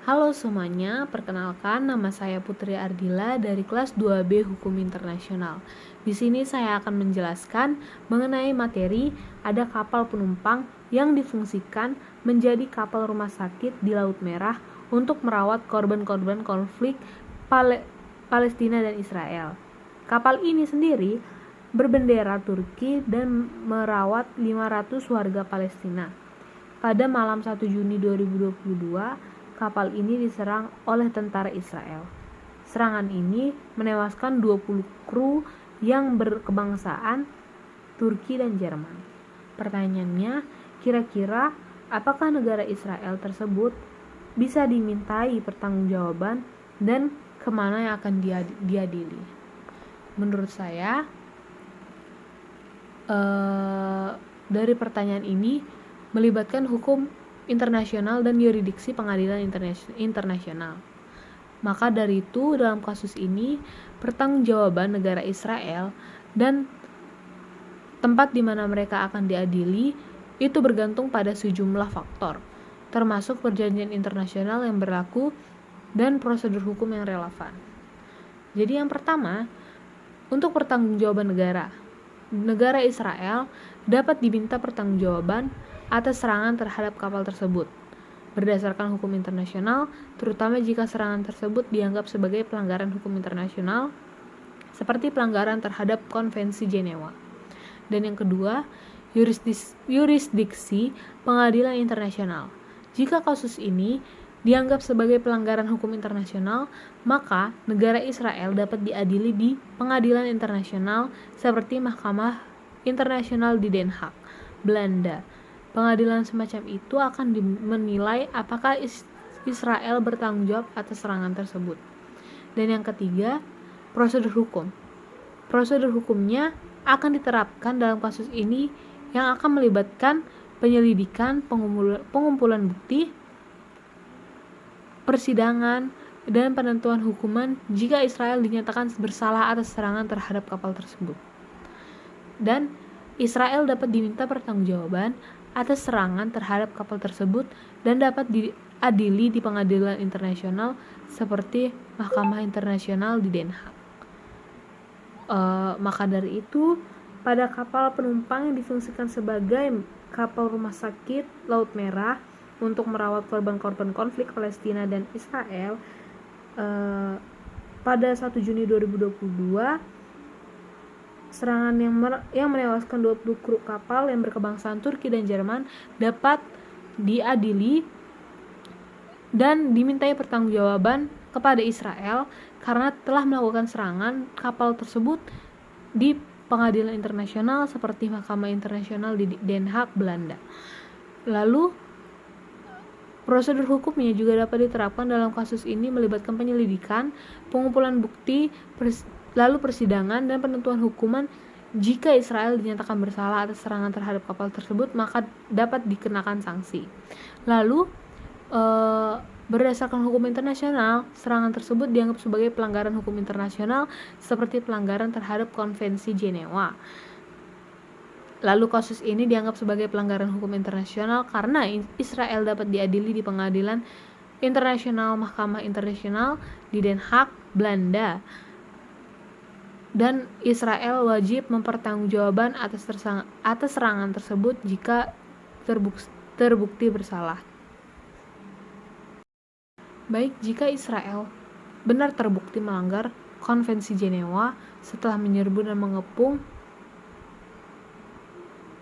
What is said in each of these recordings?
Halo semuanya, perkenalkan nama saya Putri Ardila dari kelas 2B Hukum Internasional. Di sini saya akan menjelaskan mengenai materi ada kapal penumpang yang difungsikan menjadi kapal rumah sakit di Laut Merah untuk merawat korban-korban konflik Palestina dan Israel. Kapal ini sendiri berbendera Turki dan merawat 500 warga Palestina. Pada malam 1 Juni 2022, kapal ini diserang oleh tentara Israel. Serangan ini menewaskan 20 kru yang berkebangsaan Turki dan Jerman. Pertanyaannya, kira-kira apakah negara Israel tersebut bisa dimintai pertanggungjawaban dan kemana yang akan diadili? Menurut saya, dari pertanyaan ini melibatkan hukum internasional dan yurisdiksi pengadilan internasional. Maka dari itu, dalam kasus ini, pertanggungjawaban negara Israel dan tempat di mana mereka akan diadili itu bergantung pada sejumlah faktor, termasuk perjanjian internasional yang berlaku dan prosedur hukum yang relevan. Jadi yang pertama, untuk pertanggungjawaban negara Israel dapat diminta pertanggungjawaban atas serangan terhadap kapal tersebut berdasarkan hukum internasional, terutama jika serangan tersebut dianggap sebagai pelanggaran hukum internasional seperti pelanggaran terhadap Konvensi Jenewa. Dan yang kedua, yurisdiksi pengadilan internasional. Jika kasus ini dianggap sebagai pelanggaran hukum internasional, maka negara Israel dapat diadili di pengadilan internasional seperti Mahkamah Internasional di Den Haag, Belanda. Pengadilan semacam itu akan menilai apakah Israel bertanggung jawab atas serangan tersebut. Dan yang ketiga, prosedur hukum. Prosedur hukumnya akan diterapkan dalam kasus ini yang akan melibatkan penyelidikan, pengumpulan bukti, persidangan, dan penentuan hukuman jika Israel dinyatakan bersalah atas serangan terhadap kapal tersebut. Dan Israel dapat diminta pertanggungjawaban atas serangan terhadap kapal tersebut dan dapat diadili di pengadilan internasional seperti Mahkamah Internasional di Den Haag. Maka dari itu, pada kapal penumpang yang difungsikan sebagai kapal rumah sakit Laut Merah untuk merawat korban-korban konflik Palestina dan Israel, pada 1 Juni 2022, serangan yang menewaskan 20 kru kapal yang berkebangsaan Turki dan Jerman dapat diadili dan dimintai pertanggungjawaban kepada Israel karena telah melakukan serangan kapal tersebut di pengadilan internasional seperti Mahkamah Internasional di Den Haag, Belanda. Lalu, prosedur hukumnya juga dapat diterapkan dalam kasus ini melibatkan penyelidikan, pengumpulan bukti, lalu persidangan dan penentuan hukuman. Jika Israel dinyatakan bersalah atas serangan terhadap kapal tersebut, maka dapat dikenakan sanksi. Lalu, berdasarkan hukum internasional, serangan tersebut dianggap sebagai pelanggaran hukum internasional seperti pelanggaran terhadap Konvensi Jenewa. Lalu kasus ini dianggap sebagai pelanggaran hukum internasional karena Israel dapat diadili di pengadilan internasional Mahkamah Internasional di Den Haag, Belanda. Dan Israel wajib mempertanggungjawabkan atas serangan tersebut jika terbukti bersalah. Baik, jika Israel benar terbukti melanggar Konvensi Jenewa setelah menyerbu dan mengepung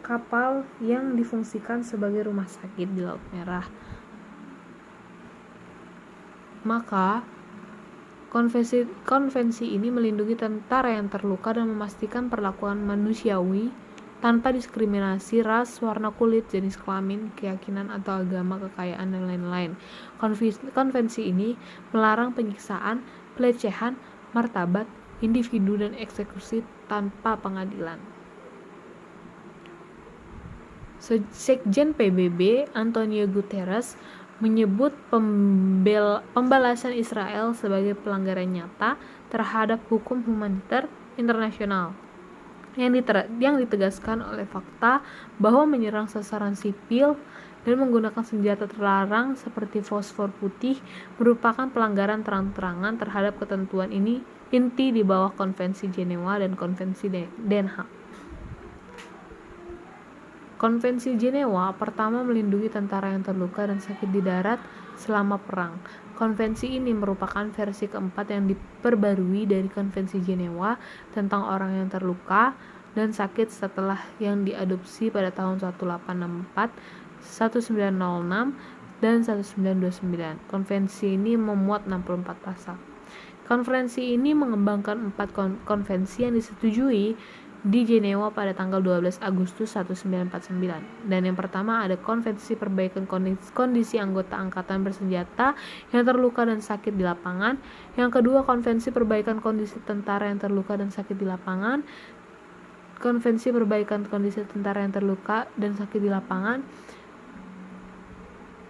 kapal yang difungsikan sebagai rumah sakit di Laut Merah, maka konvensi ini melindungi tentara yang terluka dan memastikan perlakuan manusiawi tanpa diskriminasi ras, warna kulit, jenis kelamin, keyakinan atau agama, kekayaan, dan lain-lain. Konvensi ini melarang penyiksaan, pelecehan, martabat, individu, dan eksekusi tanpa pengadilan. Sekjen PBB Antonio Guterres menyebut pembalasan Israel sebagai pelanggaran nyata terhadap hukum humaniter internasional yang ditegaskan oleh fakta bahwa menyerang sasaran sipil dan menggunakan senjata terlarang seperti fosfor putih merupakan pelanggaran terang-terangan terhadap ketentuan ini inti di bawah Konvensi Jenewa dan Konvensi Den Haag. Konvensi Jenewa pertama melindungi tentara yang terluka dan sakit di darat selama perang. Konvensi ini merupakan versi keempat yang diperbarui dari Konvensi Jenewa tentang orang yang terluka dan sakit setelah yang diadopsi pada tahun 1864, 1906, dan 1929. Konvensi ini memuat 64 pasal. Konferensi ini mengembangkan 4 konvensi yang disetujui di Jenewa pada tanggal 12 Agustus 1949. Dan yang pertama ada Konvensi Perbaikan Kondisi Anggota Angkatan Bersenjata yang terluka dan sakit di lapangan. Yang kedua, Konvensi Perbaikan Kondisi Tentara yang terluka dan sakit di lapangan. Konvensi Perbaikan Kondisi Tentara yang terluka dan sakit di lapangan.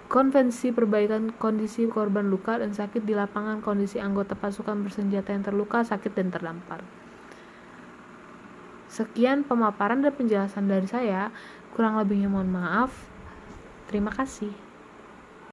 Konvensi Perbaikan Kondisi Korban Luka dan Sakit di Lapangan Kondisi Anggota Pasukan Bersenjata yang terluka, sakit, dan terdampar. Sekian pemaparan dan penjelasan dari saya, kurang lebihnya mohon maaf. Terima kasih.